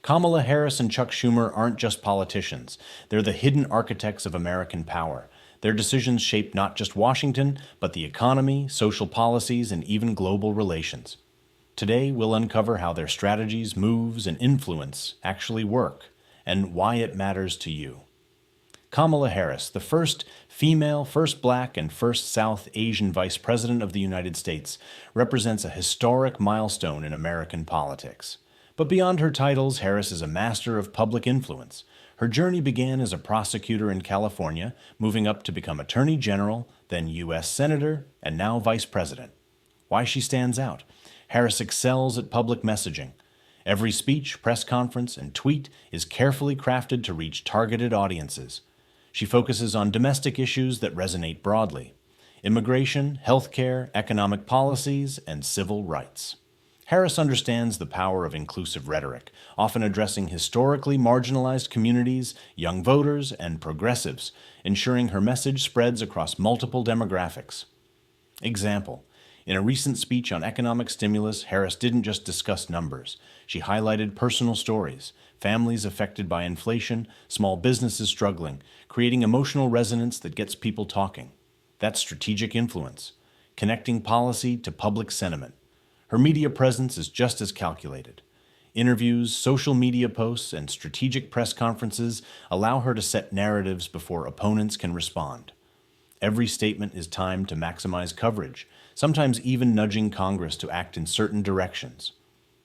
Kamala Harris and Chuck Schumer aren't just politicians. They're the hidden architects of American power. Their decisions shape not just Washington, but the economy, social policies, and even global relations. Today, we'll uncover how their strategies, moves, and influence actually work, and why it matters to you. Kamala Harris, the first female, first black, and first South Asian Vice President of the United States, represents a historic milestone in American politics. But beyond her titles, Harris is a master of public influence. Her journey began as a prosecutor in California, moving up to become Attorney General, then U.S. Senator, and now Vice President. Why she stands out? Harris excels at public messaging. Every speech, press conference, and tweet is carefully crafted to reach targeted audiences. She focuses on domestic issues that resonate broadly: immigration, healthcare, economic policies, and civil rights. Harris understands the power of inclusive rhetoric, often addressing historically marginalized communities, young voters, and progressives, ensuring her message spreads across multiple demographics. Example: in a recent speech on economic stimulus, Harris didn't just discuss numbers. She highlighted personal stories, families affected by inflation, small businesses struggling, creating emotional resonance that gets people talking. That's strategic influence, connecting policy to public sentiment. Her media presence is just as calculated. Interviews, social media posts, and strategic press conferences allow her to set narratives before opponents can respond. Every statement is timed to maximize coverage, sometimes even nudging Congress to act in certain directions.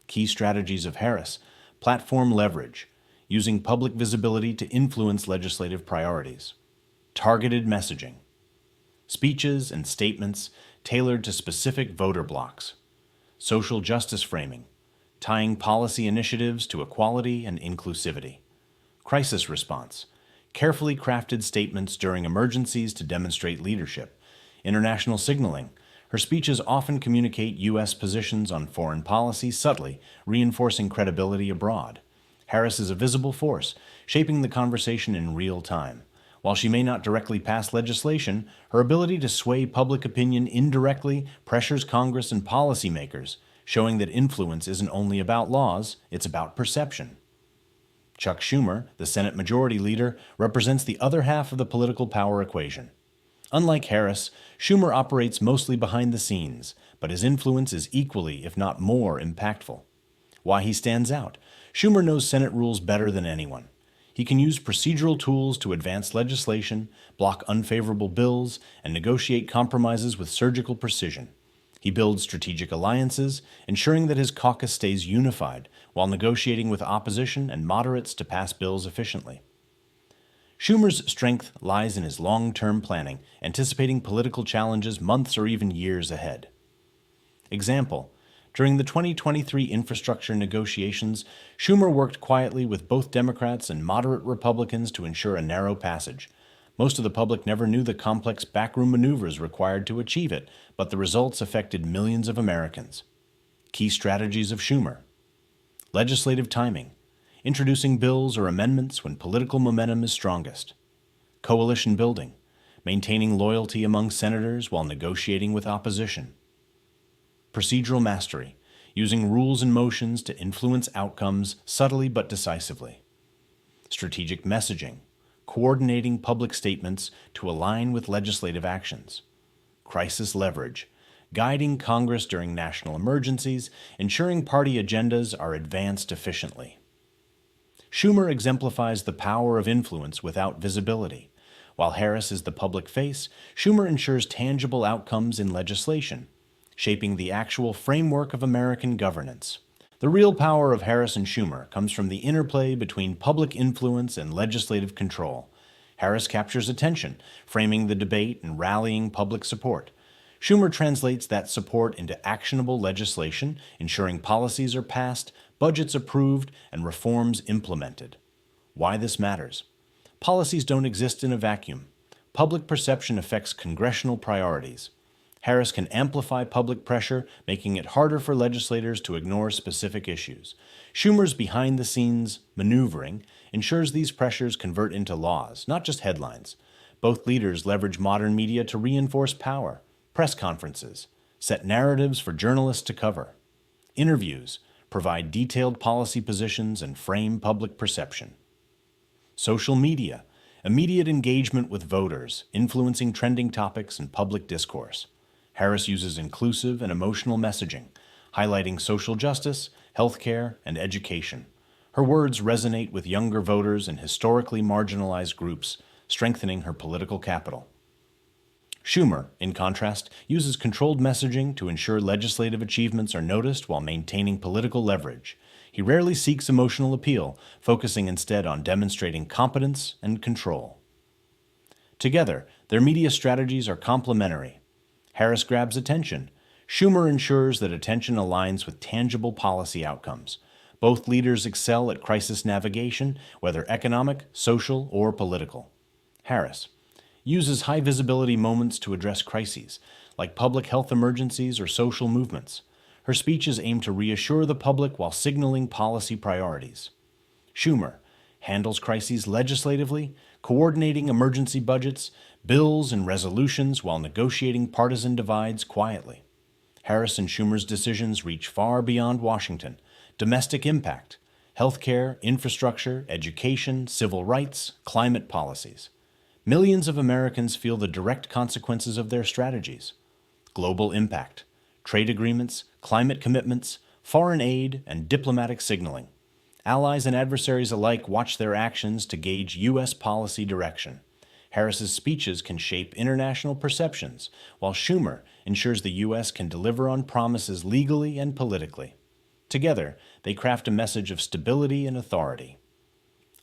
Key strategies of Harris: platform leverage, using public visibility to influence legislative priorities; targeted messaging, speeches and statements tailored to specific voter blocs; social justice framing, tying policy initiatives to equality and inclusivity; crisis response, carefully crafted statements during emergencies to demonstrate leadership; international signaling. Her speeches often communicate U.S. positions on foreign policy subtly, reinforcing credibility abroad. Harris is a visible force, shaping the conversation in real time. While she may not directly pass legislation, her ability to sway public opinion indirectly pressures Congress and policymakers, showing that influence isn't only about laws, it's about perception. Chuck Schumer, the Senate Majority Leader, represents the other half of the political power equation. Unlike Harris, Schumer operates mostly behind the scenes, but his influence is equally, if not more, impactful. Why he stands out? Schumer knows Senate rules better than anyone. He can use procedural tools to advance legislation, block unfavorable bills, and negotiate compromises with surgical precision. He builds strategic alliances, ensuring that his caucus stays unified while negotiating with opposition and moderates to pass bills efficiently. Schumer's strength lies in his long-term planning, anticipating political challenges months or even years ahead. Example: during the 2023 infrastructure negotiations, Schumer worked quietly with both Democrats and moderate Republicans to ensure a narrow passage. Most of the public never knew the complex backroom maneuvers required to achieve it, but the results affected millions of Americans. Key strategies of Schumer: legislative timing, introducing bills or amendments when political momentum is strongest; coalition building, maintaining loyalty among senators while negotiating with opposition; procedural mastery, using rules and motions to influence outcomes subtly but decisively; strategic messaging, coordinating public statements to align with legislative actions; crisis leverage, guiding Congress during national emergencies, ensuring party agendas are advanced efficiently. Schumer exemplifies the power of influence without visibility. While Harris is the public face, Schumer ensures tangible outcomes in legislation, shaping the actual framework of American governance. The real power of Harris and Schumer comes from the interplay between public influence and legislative control. Harris captures attention, framing the debate and rallying public support. Schumer translates that support into actionable legislation, ensuring policies are passed, budgets approved, and reforms implemented. Why this matters? Policies don't exist in a vacuum. Public perception affects congressional priorities. Harris can amplify public pressure, making it harder for legislators to ignore specific issues. Schumer's behind-the-scenes maneuvering ensures these pressures convert into laws, not just headlines. Both leaders leverage modern media to reinforce power: press conferences, set narratives for journalists to cover; interviews, provide detailed policy positions, and frame public perception. Social media, immediate engagement with voters, influencing trending topics and public discourse. Harris uses inclusive and emotional messaging, highlighting social justice, healthcare, and education. Her words resonate with younger voters and historically marginalized groups, strengthening her political capital. Schumer, in contrast, uses controlled messaging to ensure legislative achievements are noticed while maintaining political leverage. He rarely seeks emotional appeal, focusing instead on demonstrating competence and control. Together, their media strategies are complementary. Harris grabs attention. Schumer ensures that attention aligns with tangible policy outcomes. Both leaders excel at crisis navigation, whether economic, social, or political. Harris uses high-visibility moments to address crises, like public health emergencies or social movements. Her speeches aim to reassure the public while signaling policy priorities. Schumer handles crises legislatively, coordinating emergency budgets, bills, and resolutions while negotiating partisan divides quietly. Harris and Schumer's decisions reach far beyond Washington. Domestic impact, healthcare, infrastructure, education, civil rights, climate policies. Millions of Americans feel the direct consequences of their strategies. Global impact, trade agreements, climate commitments, foreign aid, and diplomatic signaling. Allies and adversaries alike watch their actions to gauge U.S. policy direction. Harris's speeches can shape international perceptions, while Schumer ensures the U.S. can deliver on promises legally and politically. Together, they craft a message of stability and authority.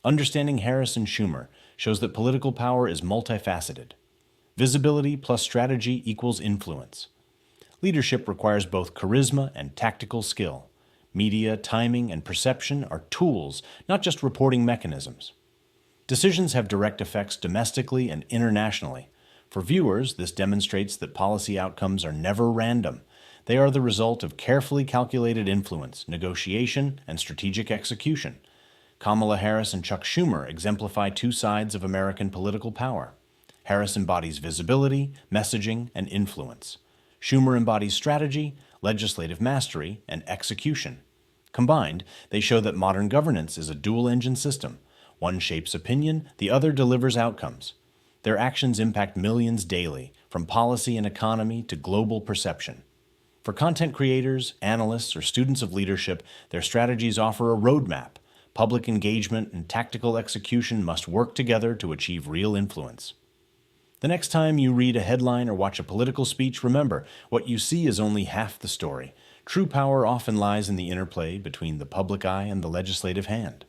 Understanding Harris and Schumer shows that political power is multifaceted. Visibility plus strategy equals influence. Leadership requires both charisma and tactical skill. Media, timing, and perception are tools, not just reporting mechanisms. Decisions have direct effects domestically and internationally. For viewers, this demonstrates that policy outcomes are never random. They are the result of carefully calculated influence, negotiation, and strategic execution. Kamala Harris and Chuck Schumer exemplify two sides of American political power. Harris embodies visibility, messaging, and influence. Schumer embodies strategy, legislative mastery, and execution. Combined, they show that modern governance is a dual-engine system. One shapes opinion, the other delivers outcomes. Their actions impact millions daily, from policy and economy to global perception. For content creators, analysts, or students of leadership, their strategies offer a roadmap. Public engagement and tactical execution must work together to achieve real influence. The next time you read a headline or watch a political speech, remember, what you see is only half the story. True power often lies in the interplay between the public eye and the legislative hand.